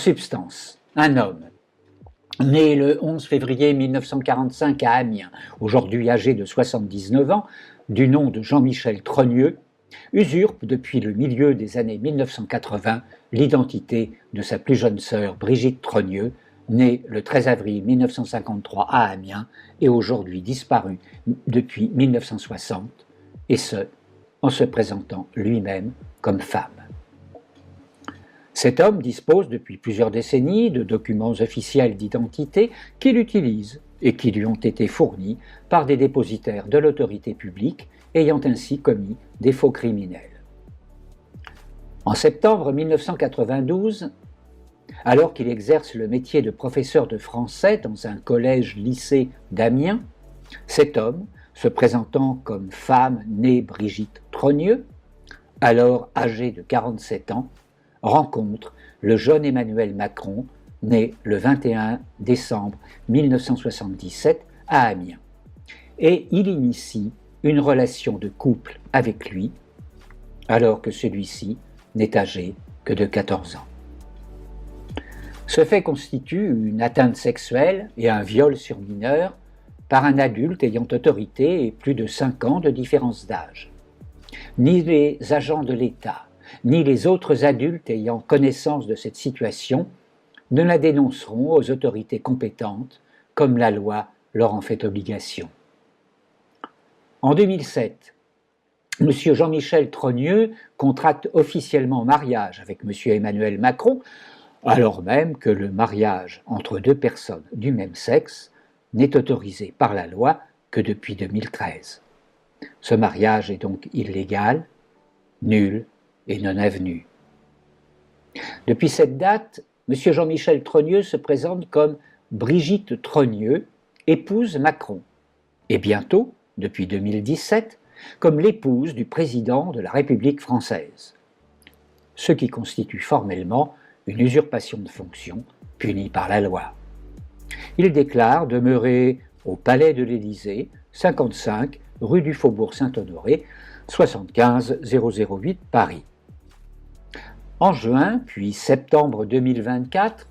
Substance, un homme, né le 11 février 1945 à Amiens, aujourd'hui âgé de 79 ans, du nom de Jean-Michel Trogneux, usurpe depuis le milieu des années 1980 l'identité de sa plus jeune sœur Brigitte Trogneux, née le 13 avril 1953 à Amiens et aujourd'hui disparue depuis 1960, et ce, en se présentant lui-même comme femme. Cet homme dispose depuis plusieurs décennies de documents officiels d'identité qu'il utilise et qui lui ont été fournis par des dépositaires de l'autorité publique ayant ainsi commis des faux criminels. En septembre 1992, alors qu'il exerce le métier de professeur de français dans un collège-lycée d'Amiens, cet homme, se présentant comme femme née Brigitte Trogneux, alors âgée de 47 ans, rencontre le jeune Emmanuel Macron, né le 21 décembre 1977 à Amiens. Et il initie une relation de couple avec lui, alors que celui-ci n'est âgé que de 14 ans. Ce fait constitue une atteinte sexuelle et un viol sur mineur par un adulte ayant autorité et plus de 5 ans de différence d'âge. Ni les agents de l'État, ni les autres adultes ayant connaissance de cette situation ne la dénonceront aux autorités compétentes, comme la loi leur en fait obligation. En 2007, M. Jean-Michel Trogneux contracte officiellement mariage avec M. Emmanuel Macron, alors même que le mariage entre deux personnes du même sexe n'est autorisé par la loi que depuis 2013. Ce mariage est donc illégal, nul et non avenu. Depuis cette date, M. Jean-Michel Trogneux se présente comme Brigitte Trogneux, épouse Macron, et bientôt, depuis 2017, comme l'épouse du président de la République française, ce qui constitue formellement une usurpation de fonction punie par la loi. Il déclare demeurer au Palais de l'Élysée, 55 rue du Faubourg Saint-Honoré, 75 008 Paris. En juin, puis septembre 2024,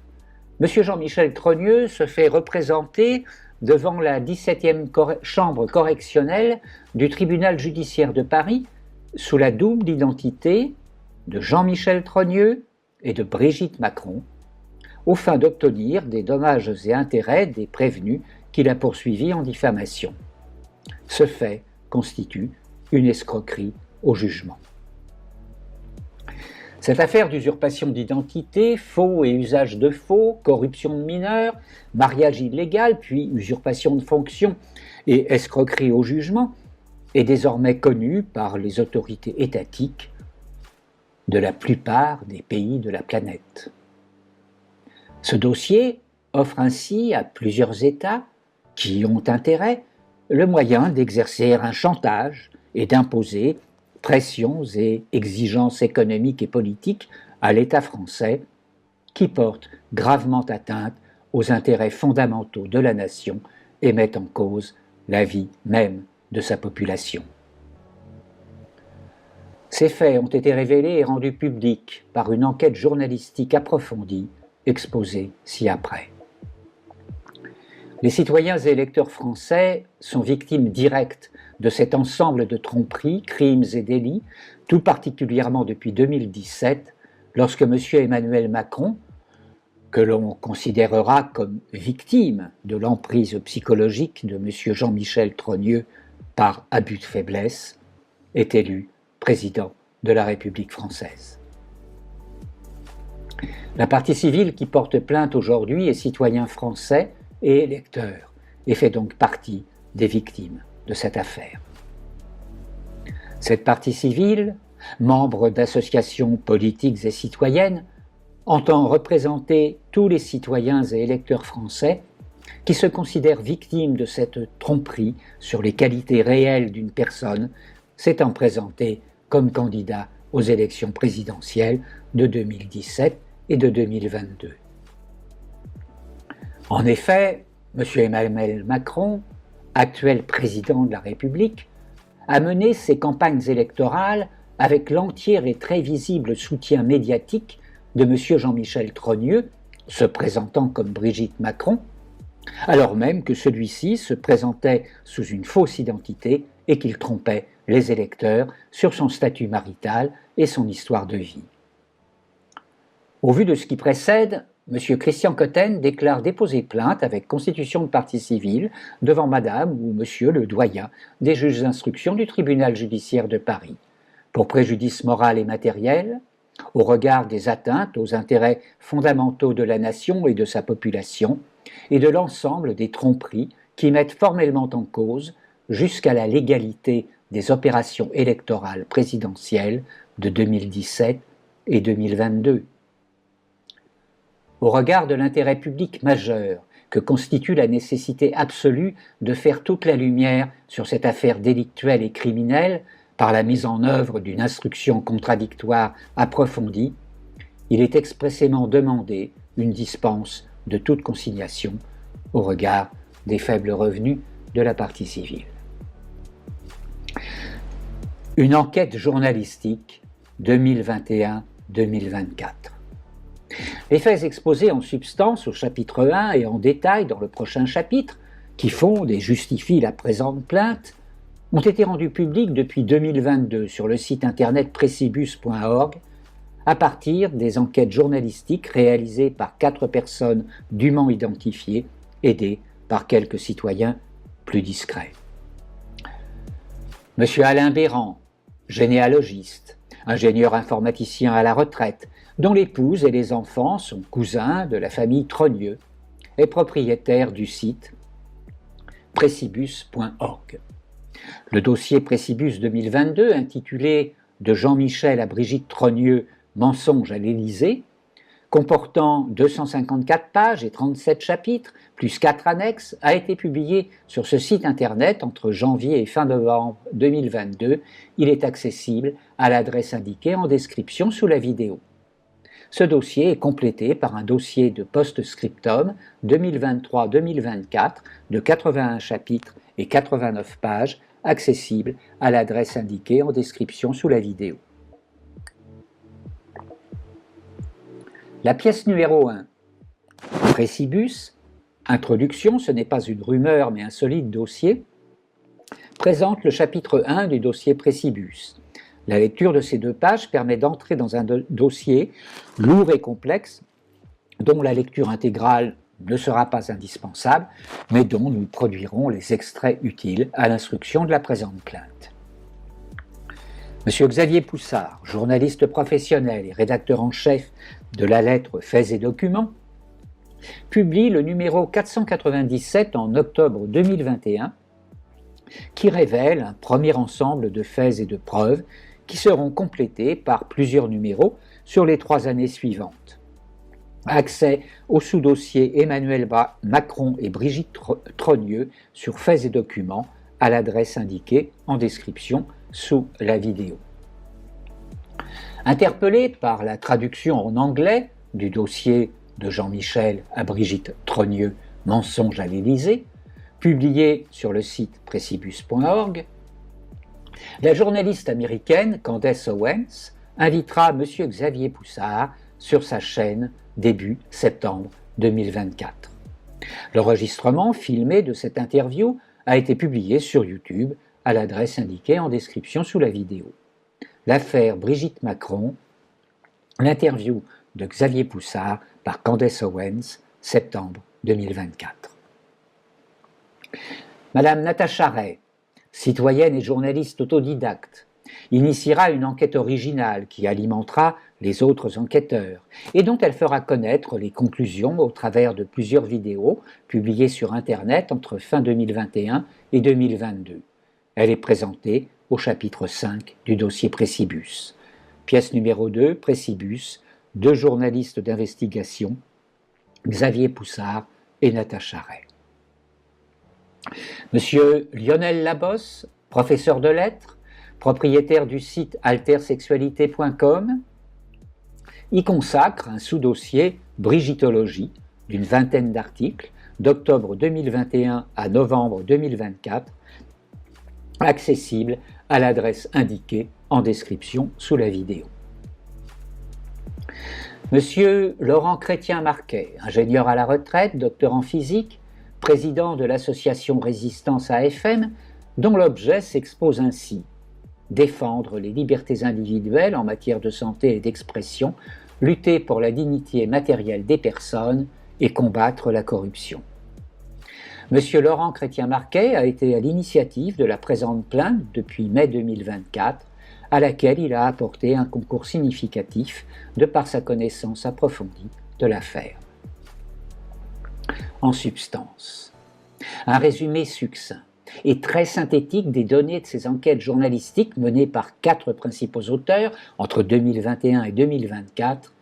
M. Jean-Michel Trogneux se fait représenter devant la 17e chambre correctionnelle du tribunal judiciaire de Paris sous la double identité de Jean-Michel Trogneux et de Brigitte Macron, aux fins d'obtenir des dommages et intérêts des prévenus qu'il a poursuivis en diffamation. Ce fait constitue une escroquerie au jugement. Cette affaire d'usurpation d'identité, faux et usage de faux, corruption de mineurs, mariage illégal, puis usurpation de fonction et escroquerie au jugement, est désormais connue par les autorités étatiques de la plupart des pays de la planète. Ce dossier offre ainsi à plusieurs États qui ont intérêt le moyen d'exercer un chantage et d'imposer pressions et exigences économiques et politiques à l'État français qui portent gravement atteinte aux intérêts fondamentaux de la nation et mettent en cause la vie même de sa population. Ces faits ont été révélés et rendus publics par une enquête journalistique approfondie exposée ci-après. Les citoyens et électeurs français sont victimes directes de cet ensemble de tromperies, crimes et délits, tout particulièrement depuis 2017, lorsque M. Emmanuel Macron, que l'on considérera comme victime de l'emprise psychologique de M. Jean-Michel Trogneux par abus de faiblesse, est élu président de la République française. La partie civile qui porte plainte aujourd'hui est citoyen français et électeur, et fait donc partie des victimes de cette affaire. Cette partie civile, membre d'associations politiques et citoyennes, entend représenter tous les citoyens et électeurs français qui se considèrent victimes de cette tromperie sur les qualités réelles d'une personne s'étant présentée comme candidat aux élections présidentielles de 2017 et de 2022. En effet, M. Emmanuel Macron, actuel président de la République, a mené ses campagnes électorales avec l'entier et très visible soutien médiatique de M. Jean-Michel Trogneux se présentant comme Brigitte Macron, alors même que celui-ci se présentait sous une fausse identité et qu'il trompait les électeurs sur son statut marital et son histoire de vie. Au vu de ce qui précède, M. Christian Cotten déclare déposer plainte avec constitution de partie civile devant Madame ou Monsieur le doyen des juges d'instruction du tribunal judiciaire de Paris, pour préjudice moral et matériel, au regard des atteintes aux intérêts fondamentaux de la nation et de sa population, et de l'ensemble des tromperies qui mettent formellement en cause jusqu'à la légalité des opérations électorales présidentielles de 2017 et 2022. Au regard de l'intérêt public majeur que constitue la nécessité absolue de faire toute la lumière sur cette affaire délictuelle et criminelle par la mise en œuvre d'une instruction contradictoire approfondie, il est expressément demandé une dispense de toute consignation au regard des faibles revenus de la partie civile. Une enquête journalistique 2021-2024. Les faits exposés en substance au chapitre 1 et en détail dans le prochain chapitre, qui fondent et justifient la présente plainte, ont été rendus publics depuis 2022 sur le site internet pressibus.org à partir des enquêtes journalistiques réalisées par 4 personnes dûment identifiées, aidées par quelques citoyens plus discrets. M. Alain Béran, généalogiste, ingénieur informaticien à la retraite, dont l'épouse et les enfants sont cousins de la famille Trogneux, est propriétaire du site pressibus.org. Le dossier Pressibus 2022, intitulé « De Jean-Michel à Brigitte Trogneux, mensonge à l'Élysée », comportant 254 pages et 37 chapitres, plus 4 annexes, a été publié sur ce site internet entre janvier et fin novembre 2022. Il est accessible à l'adresse indiquée en description sous la vidéo. Ce dossier est complété par un dossier de post-scriptum 2023-2024 de 81 chapitres et 89 pages, accessible à l'adresse indiquée en description sous la vidéo. La pièce numéro 1. Pressibus, introduction, ce n'est pas une rumeur mais un solide dossier, présente le chapitre 1 du dossier Pressibus. La lecture de ces 2 pages permet d'entrer dans un dossier lourd et complexe, dont la lecture intégrale ne sera pas indispensable, mais dont nous produirons les extraits utiles à l'instruction de la présente plainte. M. Xavier Poussard, journaliste professionnel et rédacteur en chef de la lettre Faits et Documents, publie le numéro 497 en octobre 2021, qui révèle un premier ensemble de faits et de preuves qui seront complétés par plusieurs numéros sur les 3 années suivantes. Accès au sous-dossier Emmanuel Macron et Brigitte Trogneux sur Faits et Documents à l'adresse indiquée en description sous la vidéo. Interpellé par la traduction en anglais du dossier de Jean-Michel à Brigitte Trogneux, Mensonge à l'Élysée, publié sur le site pressibus.org, la journaliste américaine Candace Owens invitera M. Xavier Poussard sur sa chaîne début septembre 2024. L'enregistrement filmé de cette interview a été publié sur YouTube à l'adresse indiquée en description sous la vidéo. L'affaire Brigitte Macron, l'interview de Xavier Poussard par Candace Owens, septembre 2024. Madame Natacha Ray, citoyenne et journaliste autodidacte, initiera une enquête originale qui alimentera les autres enquêteurs et dont elle fera connaître les conclusions au travers de plusieurs vidéos publiées sur Internet entre fin 2021 et 2022. Elle est présentée au chapitre 5 du dossier Pressibus. Pièce numéro 2, Pressibus, 2 journalistes d'investigation, Xavier Poussard et Natacha Ray. Monsieur Lionel Labosse, professeur de lettres, propriétaire du site altersexualité.com, y consacre un sous-dossier Brigittologie d'une vingtaine d'articles d'octobre 2021 à novembre 2024, accessible à l'adresse indiquée en description sous la vidéo. Monsieur Laurent Chrétien-Marquet, ingénieur à la retraite, docteur en physique, président de l'association Résistance AFM, dont l'objet s'expose ainsi: défendre les libertés individuelles en matière de santé et d'expression, lutter pour la dignité matérielle des personnes et combattre la corruption. Monsieur Laurent Chrétien-Marquet a été à l'initiative de la présente plainte depuis mai 2024, à laquelle il a apporté un concours significatif de par sa connaissance approfondie de l'affaire. En substance, un résumé succinct et très synthétique des données de ces enquêtes journalistiques menées par 4 principaux auteurs entre 2021 et 2024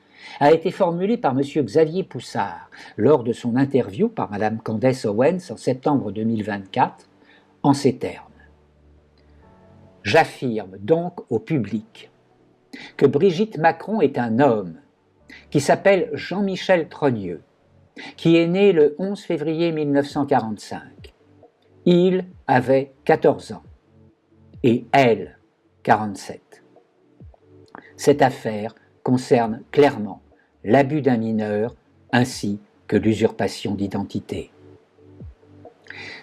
a été formulé par M. Xavier Poussard lors de son interview par Mme Candace Owens en septembre 2024 en ces termes. J'affirme donc au public que Brigitte Macron est un homme qui s'appelle Jean-Michel Trogneux, qui est né le 11 février 1945. Il avait 14 ans et elle 47. Cette affaire concerne clairement l'abus d'un mineur ainsi que l'usurpation d'identité.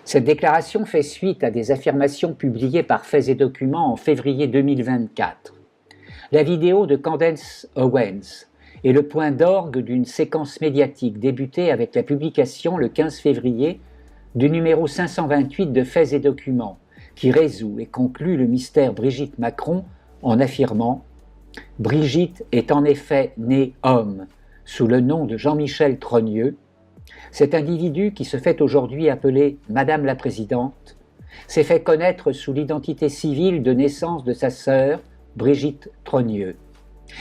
Cette déclaration fait suite à des affirmations publiées par Faits et Documents en février 2024. La vidéo de Candace Owens est le point d'orgue d'une séquence médiatique débutée avec la publication le 15 février du numéro 528 de Faits et Documents, qui résout et conclut le mystère Brigitte Macron en affirmant « Brigitte est en effet née homme sous le nom de Jean-Michel Trogneux. Cet individu qui se fait aujourd'hui appeler Madame la Présidente s'est fait connaître sous l'identité civile de naissance de sa sœur, Brigitte Trogneux.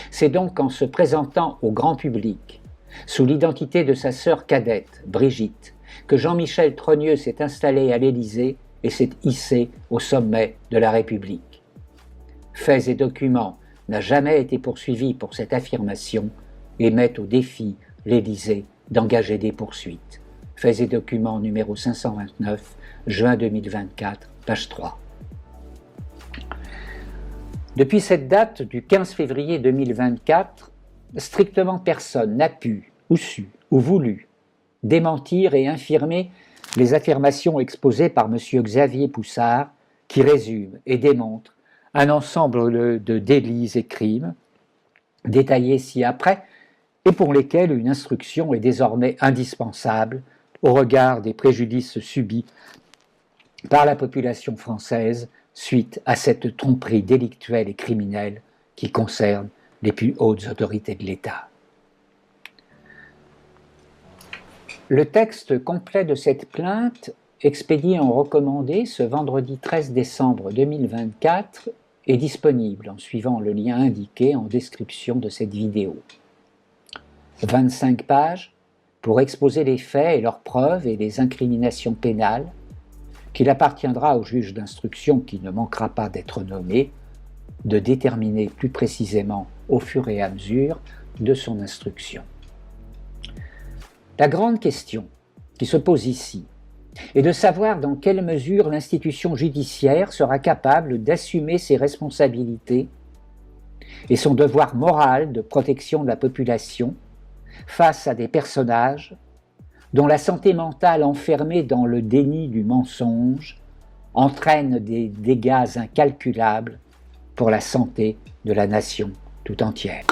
C'est donc en se présentant au grand public, sous l'identité de sa sœur cadette, Brigitte, que Jean-Michel Trogneux s'est installé à l'Élysée et s'est hissé au sommet de la République. Faits et Documents n'a jamais été poursuivi pour cette affirmation et met au défi l'Élysée d'engager des poursuites. Faits et Documents numéro 529, juin 2024, page 3. Depuis cette date du 15 février 2024, strictement personne n'a pu, ou su, ou voulu démentir et infirmer les affirmations exposées par M. Xavier Poussard, qui résument et démontrent un ensemble de délits et crimes, détaillés ci-après, et pour lesquels une instruction est désormais indispensable au regard des préjudices subis par la population française suite à cette tromperie délictuelle et criminelle qui concerne les plus hautes autorités de l'État. Le texte complet de cette plainte, expédié en recommandé ce vendredi 13 décembre 2024, est disponible en suivant le lien indiqué en description de cette vidéo. 25 pages pour exposer les faits et leurs preuves et les incriminations pénales qu'il appartiendra au juge d'instruction, qui ne manquera pas d'être nommé, de déterminer plus précisément au fur et à mesure de son instruction. La grande question qui se pose ici est de savoir dans quelle mesure l'institution judiciaire sera capable d'assumer ses responsabilités et son devoir moral de protection de la population face à des personnages dont la santé mentale enfermée dans le déni du mensonge entraîne des dégâts incalculables pour la santé de la nation tout entière.